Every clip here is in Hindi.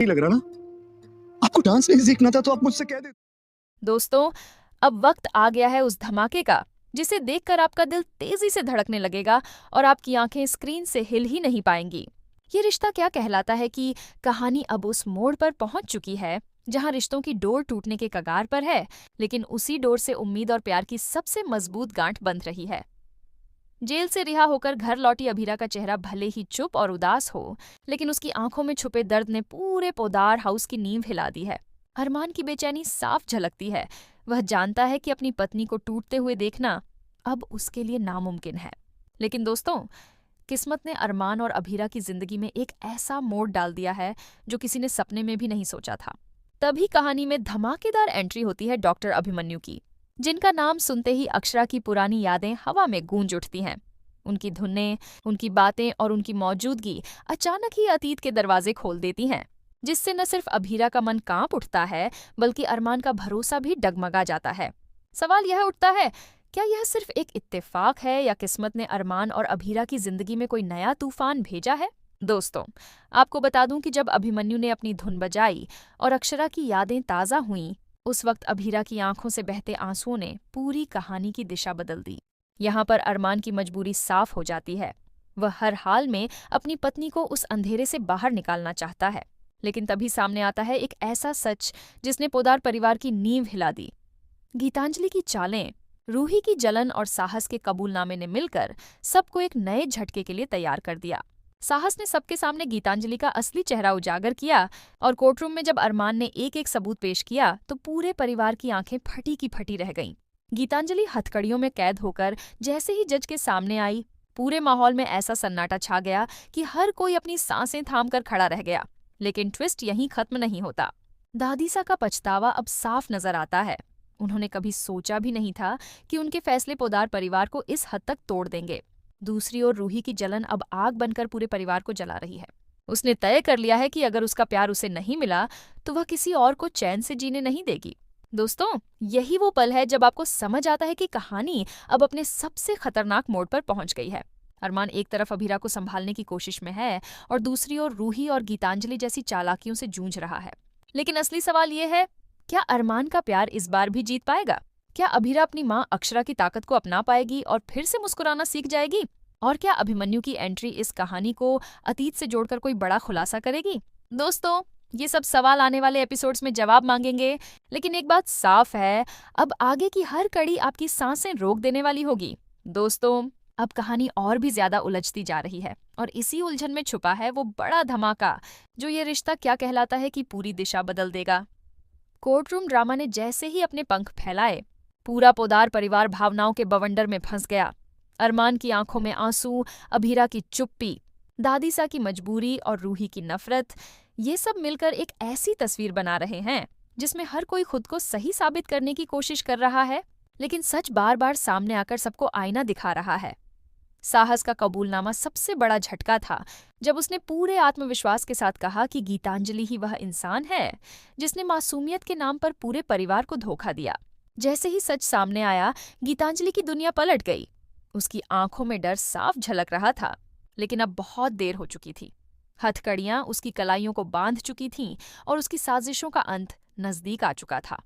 नहीं लग रहा ना? आपको डांस नहीं सीखना था तो आप मुझसे कह देते। दोस्तों, अब वक्त आ गया है उस धमाके का जिसे देखकर आपका दिल तेजी से धड़कने लगेगा और आपकी आंखें स्क्रीन से हिल ही नहीं पाएंगी। ये रिश्ता क्या कहलाता है कि कहानी अब उस मोड़ पर पहुंच चुकी है जहां रिश्तों की डोर टूटने के कगार पर है, लेकिन उसी डोर से उम्मीद और प्यार की सबसे मजबूत गांठ बंध रही है। जेल से रिहा होकर घर लौटी अभीरा का चेहरा भले ही चुप और उदास हो, लेकिन उसकी आंखों में छुपे दर्द ने पूरे पोदार हाउस की नींव हिला दी है। अरमान की बेचैनी साफ झलकती है। वह जानता है कि अपनी पत्नी को टूटते हुए देखना अब उसके लिए नामुमकिन है। लेकिन दोस्तों, किस्मत ने अरमान और अभीरा की जिंदगी में एक ऐसा मोड़ डाल दिया है जो किसी ने सपने में भी नहीं सोचा था। तभी कहानी में धमाकेदार एंट्री होती है डॉक्टर अभिमन्यु की, जिनका नाम सुनते ही अक्षरा की पुरानी यादें हवा में गूंज उठती हैं। उनकी धुनें, उनकी बातें और उनकी मौजूदगी अचानक ही अतीत के दरवाजे खोल देती हैं, जिससे न सिर्फ अभीरा का मन कांप उठता है बल्कि अरमान का भरोसा भी डगमगा जाता है। सवाल यह उठता है, क्या यह सिर्फ एक इत्तेफाक है या किस्मत ने अरमान और अभीरा की जिंदगी में कोई नया तूफान भेजा है? दोस्तों, आपको बता दूं कि जब अभिमन्यु ने अपनी धुन बजाई और अक्षरा की यादें ताज़ा हुईं, उस वक्त अभीरा की आंखों से बहते आंसुओं ने पूरी कहानी की दिशा बदल दी। यहाँ पर अरमान की मजबूरी साफ हो जाती है। वह हर हाल में अपनी पत्नी को उस अंधेरे से बाहर निकालना चाहता है, लेकिन तभी सामने आता है एक ऐसा सच जिसने पोदार परिवार की नींव हिला दी। गीतांजलि की चालें, रूही की जलन और साहस के कबूलनामे ने मिलकर सबको एक नए झटके के लिए तैयार कर दिया। साहस ने सबके सामने गीतांजलि का असली चेहरा उजागर किया और कोर्टरूम में जब अरमान ने एक एक सबूत पेश किया तो पूरे परिवार की आंखें फटी की फटी रह गईं। गीतांजलि हथकड़ियों में कैद होकर जैसे ही जज के सामने आई, पूरे माहौल में ऐसा सन्नाटा छा गया कि हर कोई अपनी सांसें थामकर खड़ा रह गया। लेकिन ट्विस्ट यहीं खत्म नहीं होता। दादीसा का पछतावा अब साफ नजर आता है। उन्होंने कभी सोचा भी नहीं था कि उनके फैसले पोदार परिवार को इस हद तक तोड़ देंगे। दूसरी ओर रूही की जलन अब आग बनकर पूरे परिवार को जला रही है। उसने तय कर लिया है कि अगर उसका प्यार उसे नहीं मिला तो वह किसी और को चैन से जीने नहीं देगी। दोस्तों, यही वो पल है जब आपको समझ आता है कि कहानी अब अपने सबसे खतरनाक मोड़ पर पहुंच गई है। अरमान एक तरफ अभीरा को संभालने की कोशिश में है और दूसरी ओर रूही और गीतांजलि जैसी चालाकियों से जूझ रहा है। लेकिन असली सवाल ये है, क्या अरमान का प्यार इस बार भी जीत पाएगा? क्या अभीरा अपनी माँ अक्षरा की ताकत को अपना पाएगी और फिर से मुस्कुराना सीख जाएगी? और क्या अभिमन्यु की एंट्री इस कहानी को अतीत से जोड़कर कोई बड़ा खुलासा करेगी? दोस्तों, ये सब सवाल आने वाले एपिसोड्स में जवाब मांगेंगे, लेकिन एक बात साफ है, अब आगे की हर कड़ी आपकी सांसें रोक देने वाली होगी। दोस्तों, अब कहानी और भी ज्यादा उलझती जा रही है और इसी उलझन में छुपा है वो बड़ा धमाका जो ये रिश्ता क्या कहलाता है कि पूरी दिशा बदल देगा। कोर्टरूम ड्रामा ने जैसे ही अपने पंख फैलाए, पूरा पोदार परिवार भावनाओं के बवंडर में फंस गया। अरमान की आंखों में आंसू, अभीरा की चुप्पी, दादीसा की मजबूरी और रूही की नफरत, ये सब मिलकर एक ऐसी तस्वीर बना रहे हैं जिसमें हर कोई खुद को सही साबित करने की कोशिश कर रहा है, लेकिन सच बार बार सामने आकर सबको आईना दिखा रहा है। साहस का कबूलनामा सबसे बड़ा झटका था जब उसने पूरे आत्मविश्वास के साथ कहा कि गीतांजलि ही वह इंसान है जिसने मासूमियत के नाम पर पूरे परिवार को धोखा दिया। जैसे ही सच सामने आया, गीतांजलि की दुनिया पलट गई। उसकी आंखों में डर साफ झलक रहा था, लेकिन अब बहुत देर हो चुकी थी। हथकड़ियां उसकी कलाइयों को बांध चुकी थीं और उसकी साजिशों का अंत नजदीक आ चुका था।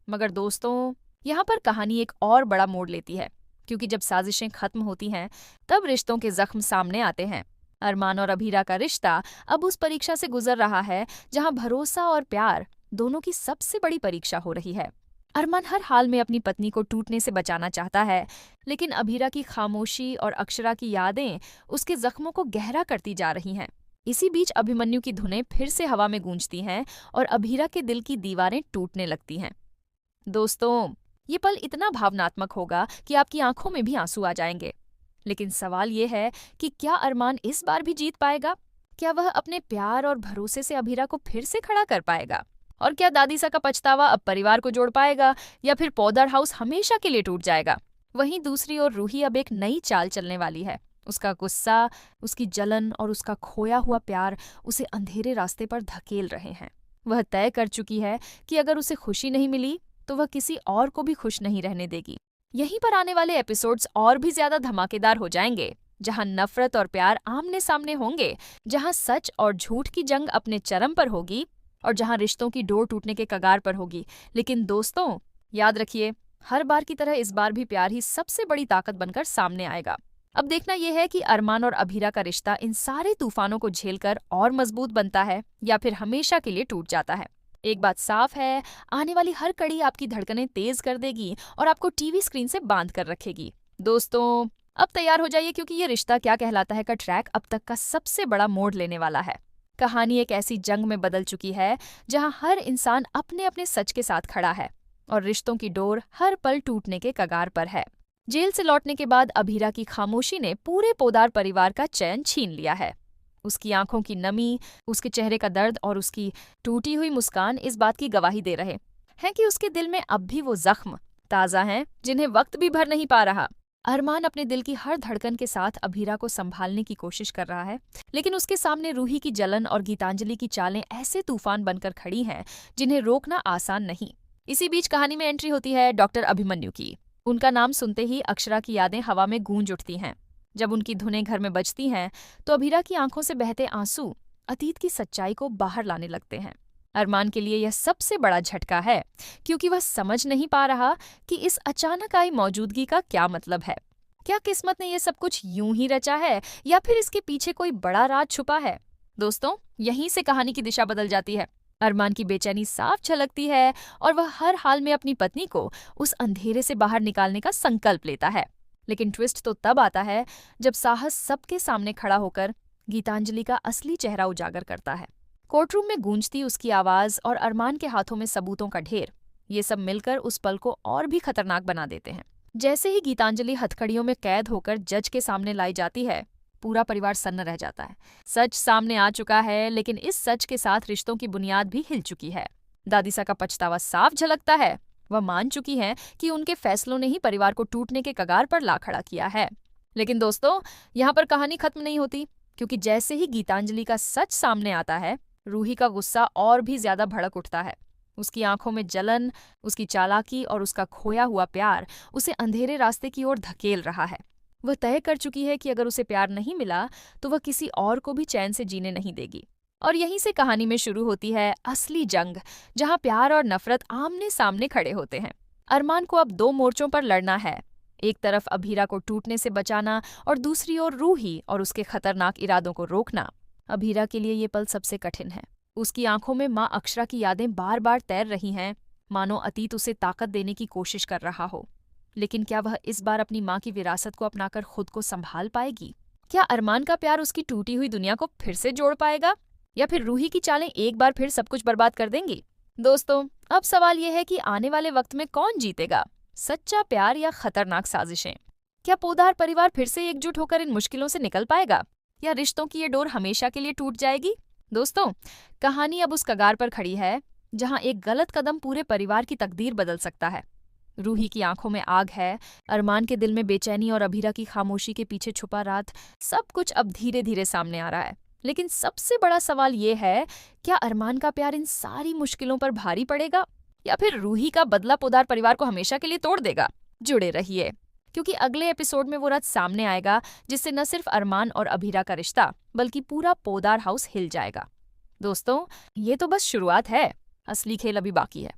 मगर दोस्तों, यहाँ पर कहानी एक और बड़ा मोड़ लेती है, क्योंकि जब साजिशें खत्म होती हैं तब रिश्तों के जख्म सामने आते हैं। अरमान और अभीरा का रिश्ता अब उस परीक्षा से गुजर रहा है जहां भरोसा और प्यार दोनों की सबसे बड़ी परीक्षा हो रही है। अरमान हर हाल में अपनी पत्नी को टूटने से बचाना चाहता है, लेकिन अभीरा की खामोशी और अक्षरा की यादें उसके जख्मों को गहरा करती जा रही हैं। इसी बीच अभिमन्यु की धुनें फिर से हवा में गूंजती हैं और अभीरा के दिल की दीवारें टूटने लगती हैं। दोस्तों, ये पल इतना भावनात्मक होगा कि आपकी आंखों में भी आंसू आ जाएंगे। लेकिन सवाल ये है कि क्या अरमान इस बार भी जीत पाएगा? क्या वह अपने प्यार और भरोसे से अभीरा को फिर से खड़ा कर पाएगा? और क्या दादीसा का पछतावा अब परिवार को जोड़ पाएगा या फिर पोदार हाउस हमेशा के लिए टूट जाएगा? वहीं दूसरी ओर रूही अब एक नई चाल चलने वाली है। उसका गुस्सा, उसकी जलन और उसका खोया हुआ प्यार उसे अंधेरे रास्ते पर धकेल रहे हैं। वह तय कर चुकी है कि अगर उसे खुशी नहीं मिली तो वह किसी और को भी खुश नहीं रहने देगी। यहीं पर आने वाले एपिसोड्स और भी ज्यादा धमाकेदार हो जाएंगे, जहां नफरत और प्यार आमने सामने होंगे, जहां सच और झूठ की जंग अपने चरम पर होगी और जहां रिश्तों की डोर टूटने के कगार पर होगी। लेकिन दोस्तों, याद रखिए, हर बार की तरह इस बार भी प्यार ही सबसे बड़ी ताकत बनकर सामने आएगा। अब देखना यह है कि अरमान और अभीरा का रिश्ता इन सारे तूफानों को झेलकर और मजबूत बनता है या फिर हमेशा के लिए टूट जाता है। एक बात साफ है, आने वाली हर कड़ी आपकी धड़कनें तेज कर देगी और आपको टीवी स्क्रीन से बांध कर रखेगी। दोस्तों, अब तैयार हो जाइए, क्योंकि ये रिश्ता क्या कहलाता है का ट्रैक अब तक का सबसे बड़ा मोड़ लेने वाला है। कहानी एक ऐसी जंग में बदल चुकी है जहां हर इंसान अपने अपने सच के साथ खड़ा है और रिश्तों की डोर हर पल टूटने के कगार पर है। जेल से लौटने के बाद अभीरा की खामोशी ने पूरे पोदार परिवार का चैन छीन लिया है। उसकी आंखों की नमी, उसके चेहरे का दर्द और उसकी टूटी हुई मुस्कान इस बात की गवाही दे रहे हैं कि उसके दिल में अब भी वो जख्म ताजा हैं जिन्हें वक्त भी भर नहीं पा रहा। अरमान अपने दिल की हर धड़कन के साथ अभीरा को संभालने की कोशिश कर रहा है, लेकिन उसके सामने रूही की जलन और गीतांजलि की चालें ऐसे तूफान बनकर खड़ी हैं जिन्हें रोकना आसान नहीं। इसी बीच कहानी में एंट्री होती है डॉक्टर अभिमन्यु की। उनका नाम सुनते ही अक्षरा की यादें हवा में गूंज उठती हैं। जब उनकी धुनें घर में बजती हैं तो अभीरा की आंखों से बहते आंसू अतीत की सच्चाई को बाहर लाने लगते हैं। अरमान के लिए यह सबसे बड़ा झटका है, क्योंकि वह समझ नहीं पा रहा कि इस अचानक आई मौजूदगी का क्या मतलब है। क्या किस्मत ने यह सब कुछ यूं ही रचा है या फिर इसके पीछे कोई बड़ा राज छुपा है? दोस्तों, यहीं से कहानी की दिशा बदल जाती है। अरमान की बेचैनी साफ झलकती है और वह हर हाल में अपनी पत्नी को उस अंधेरे से बाहर निकालने का संकल्प लेता है। लेकिन ट्विस्ट तो तब आता है जब साहस सबके सामने खड़ा होकर गीतांजलि का असली चेहरा उजागर करता है। कोर्टरूम में गूंजती उसकी आवाज और अरमान के हाथों में सबूतों का ढेर, ये सब मिलकर उस पल को और भी खतरनाक बना देते हैं। जैसे ही गीतांजलि हथकड़ियों में कैद होकर जज के सामने लाई जाती है, पूरा परिवार सन्न रह जाता है। सच सामने आ चुका है, लेकिन इस सच के साथ रिश्तों की बुनियाद भी हिल चुकी है। दादीसा का पछतावा साफ झलकता है। वह मान चुकी हैं कि उनके फैसलों ने ही परिवार को टूटने के कगार पर ला खड़ा किया है। लेकिन दोस्तों, यहाँ पर कहानी खत्म नहीं होती, क्योंकि जैसे ही गीतांजलि का सच सामने आता है, रूही का गुस्सा और भी ज्यादा भड़क उठता है। उसकी आंखों में जलन, उसकी चालाकी और उसका खोया हुआ प्यार उसे अंधेरे रास्ते की ओर धकेल रहा है। वह तय कर चुकी है कि अगर उसे प्यार नहीं मिला तो वह किसी और को भी चैन से जीने नहीं देगी। और यहीं से कहानी में शुरू होती है असली जंग, जहां प्यार और नफरत आमने सामने खड़े होते हैं। अरमान को अब 2 मोर्चों पर लड़ना है। एक तरफ अभीरा को टूटने से बचाना और दूसरी ओर रूही और उसके खतरनाक इरादों को रोकना। अभीरा के लिए ये पल सबसे कठिन है। उसकी आंखों में माँ अक्षरा की यादें बार बार तैर रही हैं, मानो अतीत उसे ताकत देने की कोशिश कर रहा हो। लेकिन क्या वह इस बार अपनी माँ की विरासत को अपनाकर खुद को संभाल पाएगी? क्या अरमान का प्यार उसकी टूटी हुई दुनिया को फिर से जोड़ पाएगा, या फिर रूही की चालें एक बार फिर सब कुछ बर्बाद कर देंगी? दोस्तों, अब सवाल यह है कि आने वाले वक्त में कौन जीतेगा, सच्चा प्यार या खतरनाक साजिशें? क्या पोदार परिवार फिर से एकजुट होकर इन मुश्किलों से निकल पाएगा, या रिश्तों की ये डोर हमेशा के लिए टूट जाएगी? दोस्तों, कहानी अब उस कगार पर खड़ी है जहां एक गलत कदम पूरे परिवार की तकदीर बदल सकता है। रूही की आंखों में आग है, अरमान के दिल में बेचैनी और अभीरा की खामोशी के पीछे छुपा रात, सब कुछ अब धीरे धीरे सामने आ रहा है। लेकिन सबसे बड़ा सवाल ये है, क्या अरमान का प्यार इन सारी मुश्किलों पर भारी पड़ेगा, या फिर रूही का बदला पोदार परिवार को हमेशा के लिए तोड़ देगा? जुड़े रहिए, क्योंकि अगले एपिसोड में वो रात सामने आएगा जिससे न सिर्फ अरमान और अभीरा का रिश्ता बल्कि पूरा पोदार हाउस हिल जाएगा। दोस्तों, ये तो बस शुरुआत है, असली खेल अभी बाकी है।